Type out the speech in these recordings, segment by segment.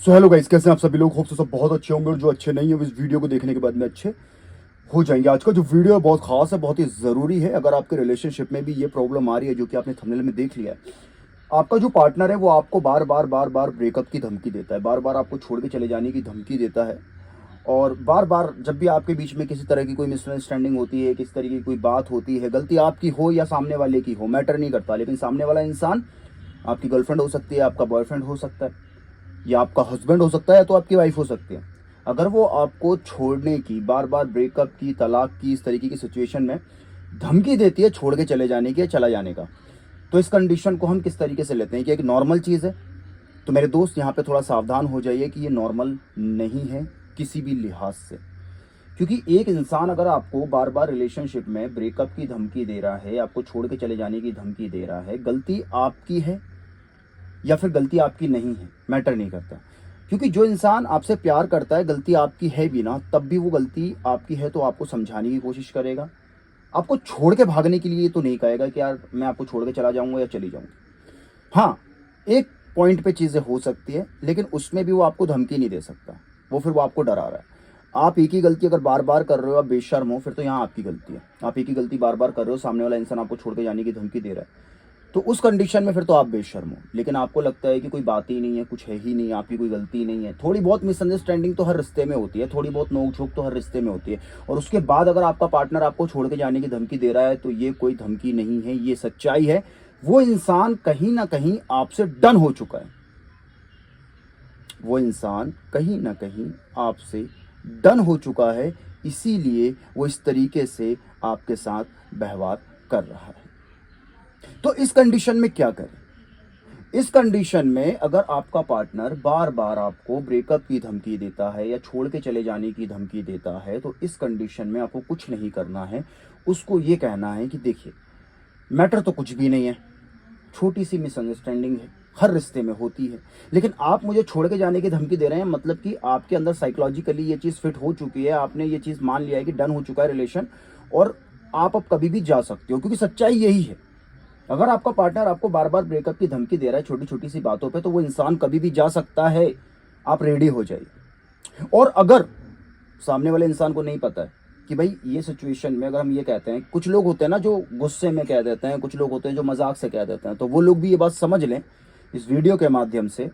So hello guys, कैसे हैं आप सभी लोग। होप तो सब बहुत अच्छे होंगे और जो अच्छे नहीं है वो इस वीडियो को देखने के बाद में अच्छे हो जाएंगे। आज का जो वीडियो है बहुत खास है, बहुत ही ज़रूरी है। अगर आपके रिलेशनशिप में भी ये प्रॉब्लम आ रही है जो कि आपने थंबनेल में देख लिया है, आपका जो पार्टनर है वो आपको बार बार बार बार ब्रेकअप की धमकी देता है, बार बार आपको छोड़ के चले जाने की धमकी देता है। और बार बार जब भी आपके बीच में किसी तरह की कोई मिसअंडरस्टैंडिंग होती है, किसी तरह की कोई बात होती है, गलती आपकी हो या सामने वाले की हो, मैटर नहीं करता, लेकिन सामने वाला इंसान आपकी गर्लफ्रेंड हो सकती है, आपका बॉयफ्रेंड हो सकता है, या आपका हस्बैंड हो सकता है, या तो आपकी वाइफ हो सकती है। अगर वो आपको छोड़ने की, बार बार ब्रेकअप की, तलाक की, इस तरीके की सिचुएशन में धमकी देती है, छोड़ के चले जाने की या चला जाने का, तो इस कंडीशन को हम किस तरीके से लेते हैं कि एक नॉर्मल चीज़ है। तो मेरे दोस्त यहाँ पे थोड़ा सावधान हो जाइए कि ये नॉर्मल नहीं है किसी भी लिहाज से। क्योंकि एक इंसान अगर आपको बार बार रिलेशनशिप में ब्रेकअप की धमकी दे रहा है, आपको छोड़ के चले जाने की धमकी दे रहा है, गलती आपकी है या फिर गलती आपकी नहीं है, मैटर नहीं करता। क्योंकि जो इंसान आपसे प्यार करता है, गलती आपकी है भी ना, तब भी वो गलती आपकी है तो आपको समझाने की कोशिश करेगा। आपको छोड़ के भागने के लिए तो नहीं कहेगा कि यार मैं आपको छोड़ के चला जाऊंगा या चली जाऊंगी। हाँ, एक पॉइंट पे चीज़ें हो सकती है, लेकिन उसमें भी वो आपको धमकी नहीं दे सकता। वो फिर वो आपको डरा रहा है। आप एक ही गलती अगर बार बार कर रहे हो, आप बेशर्म हो, फिर तो यहाँ आपकी गलती है। आप एक ही गलती बार बार कर रहे हो, सामने वाला इंसान आपको छोड़ के जाने की धमकी दे रहा है, तो उस कंडीशन में फिर तो आप बेशर्म हो। लेकिन आपको लगता है कि कोई बात ही नहीं है, कुछ है ही नहीं, आपकी कोई गलती नहीं है। थोड़ी बहुत मिसअंडरस्टैंडिंग तो हर रिश्ते में होती है, थोड़ी बहुत नोक झोंक तो हर रिश्ते में होती है। और उसके बाद अगर आपका पार्टनर आपको छोड़ के जाने की धमकी दे रहा है, तो ये कोई धमकी नहीं है, ये सच्चाई है। वो इंसान कहीं ना कहीं आपसे डन हो चुका है। वो इंसान कहीं ना कहीं आपसे डन हो चुका है, इसीलिए वो इस तरीके से आपके साथ व्यवहार कर रहा है। तो इस कंडीशन में क्या करें? इस कंडीशन में अगर आपका पार्टनर बार बार आपको ब्रेकअप की धमकी देता है या छोड़ के चले जाने की धमकी देता है, तो इस कंडीशन में आपको कुछ नहीं करना है। उसको ये कहना है कि देखिए, मैटर तो कुछ भी नहीं है, छोटी सी मिसअंडरस्टैंडिंग है, हर रिश्ते में होती है। लेकिन आप मुझे छोड़ के जाने की धमकी दे रहे हैं, मतलब कि आपके अंदर साइकोलॉजिकली ये चीज़ फिट हो चुकी है, आपने ये चीज़ मान लिया है कि डन हो चुका है रिलेशन, और आप अब कभी भी जा सकते हो। क्योंकि सच्चाई यही है, अगर आपका पार्टनर आपको बार बार ब्रेकअप की धमकी दे रहा है छोटी छोटी सी बातों पे, तो वो इंसान कभी भी जा सकता है। आप रेडी हो जाइए। और अगर सामने वाले इंसान को नहीं पता है कि भाई ये सिचुएशन में, अगर हम ये कहते हैं, कुछ लोग होते हैं ना जो गुस्से में कह देते हैं, कुछ लोग होते हैं जो मजाक से कह देते हैं, तो वो लोग भी ये बात समझ लें इस वीडियो के माध्यम से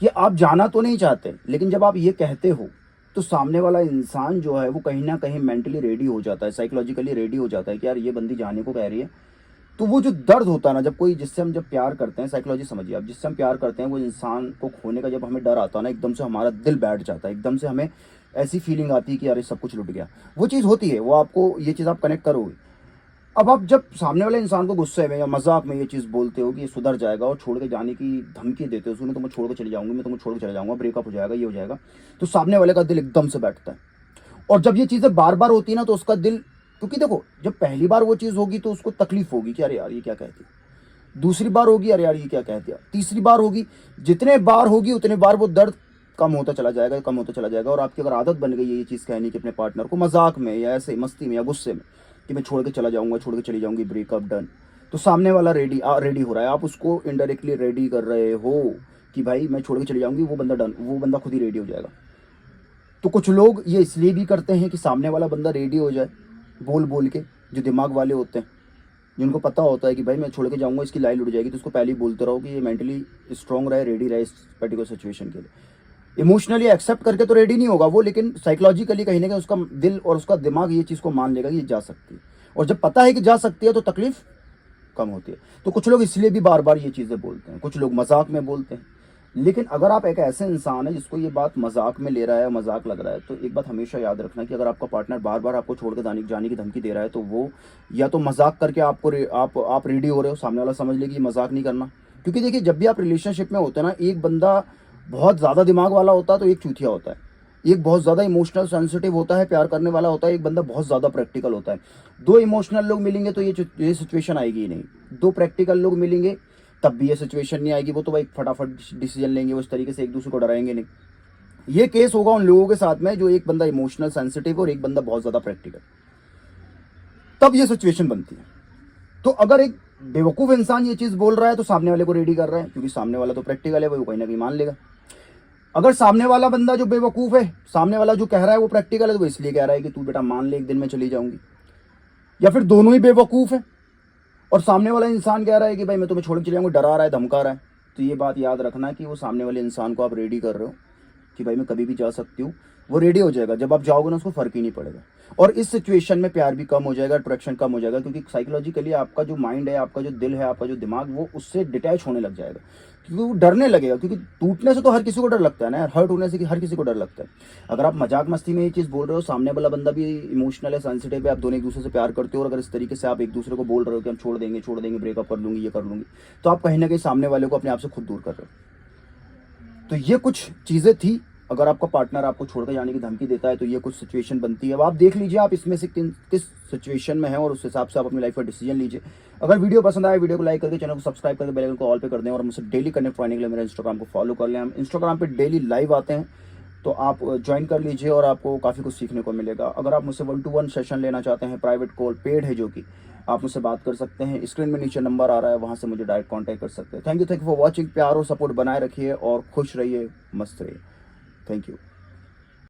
कि आप जाना तो नहीं चाहते, लेकिन जब आप ये कहते हो तो सामने वाला इंसान जो है वो कहीं ना कहीं मेंटली रेडी हो जाता है, साइकोलॉजिकली रेडी हो जाता है कि यार ये बंदी जाने को कह रही है। तो वो जो दर्द होता है ना, जब कोई, जिससे हम जब प्यार करते हैं, साइकोलॉजी समझिए आप, जिससे हम प्यार करते हैं, वो इंसान को खोने का जब हमें डर आता है ना, एकदम से हमारा दिल बैठ जाता है, एकदम से हमें ऐसी फीलिंग आती है कि यार सब कुछ लुट गया। वो चीज़ होती है, वो आपको ये चीज़ आप कनेक्ट करोगे। अब आप जब सामने वाले इंसान को गुस्से में या मजाक में ये चीज़ बोलते हो कि ये सुधर जाएगा, और छोड़ के जाने की धमकी देते हो, सुनो तो मैं छोड़ के चले जाऊंगी, मैं तुम्हें छोड़ के चले जाऊंगा, ब्रेकअप हो जाएगा, ये हो जाएगा, तो सामने वाले का दिल एकदम से बैठता है। और जब ये चीज़ें बार बार होती है ना, तो उसका दिल, क्योंकि देखो जब पहली बार वो चीज़ होगी तो उसको तकलीफ होगी कि अरे यार ये क्या कहती है, दूसरी बार होगी अरे यार ये क्या कह दिया, तीसरी बार होगी, जितने बार होगी उतने बार वो दर्द कम होता चला जाएगा, कम होता चला जाएगा। और आपकी अगर आदत बन गई है ये चीज़ कहने की अपने पार्टनर को, मजाक में या ऐसे मस्ती में या गुस्से में, कि मैं छोड़ के चला जाऊंगा, छोड़ के चली जाऊंगी, ब्रेकअप डन, तो सामने वाला रेडी हो रहा है, आप उसको इनडायरेक्टली रेडी कर रहे हो कि भाई मैं छोड़ के चली जाऊंगी, वो बंदा डन, वो बंदा खुद ही रेडी हो जाएगा। तो कुछ लोग ये इसलिए भी करते हैं कि सामने वाला बंदा रेडी हो जाए, बोल बोल के, जो दिमाग वाले होते हैं, जिनको पता होता है कि भाई मैं छोड़ के जाऊंगा, इसकी लाइफ उड़ जाएगी, तो उसको पहले ही बोलते रहो कि ये मेंटली स्ट्रांग रहे, रेडी रहे इस पर्टिकुलर सिचुएशन के लिए। इमोशनली एक्सेप्ट करके तो रेडी नहीं होगा वो, लेकिन साइकोलॉजिकली कहीं ना कहीं उसका दिल और उसका दिमाग ये चीज़ को मान लेगा कि ये जा सकती है। और जब पता है कि जा सकती है तो तकलीफ कम होती है। तो कुछ लोग इसलिए भी बार बार ये चीज़ें बोलते हैं, कुछ लोग मजाक में बोलते हैं। लेकिन अगर आप एक ऐसे इंसान है जिसको ये बात मजाक में ले रहा है, मजाक लग रहा है, तो एक बात हमेशा याद रखना कि अगर आपका पार्टनर बार बार आपको छोड़ के जाने की धमकी दे रहा है, तो वो या तो मजाक करके आप रेडी हो रहे हो, सामने वाला समझ ले कि मजाक नहीं करना। क्योंकि देखिए, जब भी आप रिलेशनशिप में होते हैं ना, एक बंदा बहुत ज़्यादा दिमाग वाला होता है तो एक चूतिया होता है, एक बहुत ज़्यादा इमोशनल सेंसिटिव होता है, प्यार करने वाला होता है, एक बंदा बहुत ज़्यादा प्रैक्टिकल होता है। दो इमोशनल लोग मिलेंगे तो ये सिचुएशन आएगी ही नहीं। दो प्रैक्टिकल लोग मिलेंगे तब भी ये सिचुएशन नहीं आएगी। वो तो भाई फटाफट डिसीजन लेंगे, वो इस तरीके से एक दूसरे को डराएंगे नहीं। ये केस होगा उन लोगों के साथ में जो एक बंदा इमोशनल सेंसिटिव और एक बंदा बहुत ज़्यादा प्रैक्टिकल, तब ये सिचुएशन बनती है। तो अगर एक बेवकूफ़ इंसान ये चीज़ बोल रहा है तो सामने वाले को रेडी कर रहा है, क्योंकि सामने वाला तो प्रैक्टिकल है, वो कहीं ना कहीं मान लेगा। अगर सामने वाला बंदा जो बेवकूफ़ है, सामने वाला जो कह रहा है वो प्रैक्टिकल है, तो वो इसलिए कह रहा है कि तू बेटा मान ले एक दिन में चली जाऊंगी, या फिर दोनों ही बेवकूफ़ है और सामने वाला इंसान कह रहा है कि भाई मैं तुम्हें छोड़ के चले जाऊंगा, डरा रहा है, धमका रहा है। तो ये बात याद रखना कि वो सामने वाले इंसान को आप रेडी कर रहे हो कि भाई मैं कभी भी जा सकती हूँ। वो रेडी हो जाएगा, जब आप जाओगे ना उसको फ़र्क ही नहीं पड़ेगा। और इस सिचुएशन में प्यार भी कम हो जाएगा, अट्रैक्शन कम हो जाएगा, क्योंकि साइकोलॉजिकली आपका जो माइंड है, आपका जो दिल है, आपका जो दिमाग, वो उससे डिटैच होने लग जाएगा, क्योंकि वो डरने लगेगा। क्योंकि टूटने से तो हर किसी को डर लगता है ना, हर्ट होने से हर किसी को डर लगता है। अगर आप मजाक मस्ती में ये चीज़ बोल रहे हो, सामने वाला बंदा भी इमोशनल है, सेंसिटिव है, आप दोनों एक दूसरे से प्यार करते हो, और अगर इस तरीके से आप एक दूसरे को बोल रहे हो कि हम छोड़ देंगे, ब्रेकअप कर लूंगी, ये कर लूंगी, तो आप कहीं ना कहीं सामने वाले को अपने आप से खुद दूर कर रहे हो। तो ये कुछ चीज़ें थी। अगर आपका पार्टनर आपको छोड़कर जाने की धमकी देता है तो ये कुछ सिचुएशन बनती है। अब आप देख लीजिए आप इसमें से किस सिचुएशन में है, और उस हिसाब से आप अपनी लाइफ का डिसीजन लीजिए। अगर वीडियो पसंद आए, वीडियो को लाइक करके चैनल को सब्सक्राइब करके बेल आइकन को ऑल पे कर दें, और मुझसे डेली कनेक्ट पाने के लिए मेरे इंस्टाग्राम को फॉलो कर लें। हम इंस्टाग्राम पे डेली लाइव आते हैं, तो आप ज्वाइन कर लीजिए और आपको काफ़ी कुछ सीखने को मिलेगा। अगर आप मुझसे 1-to-1 सेशन लेना चाहते हैं, प्राइवेट कॉल पेड है, जो कि आप मुझसे बात कर सकते हैं। स्क्रीन में नीचे नंबर आ रहा है, वहाँ से मुझे डायरेक्ट कॉन्टैक्ट कर सकते हैं। Thank you for watching. प्यार और सपोर्ट बनाए रखिए और खुश रहिए, मस्त रहिए। Thank you.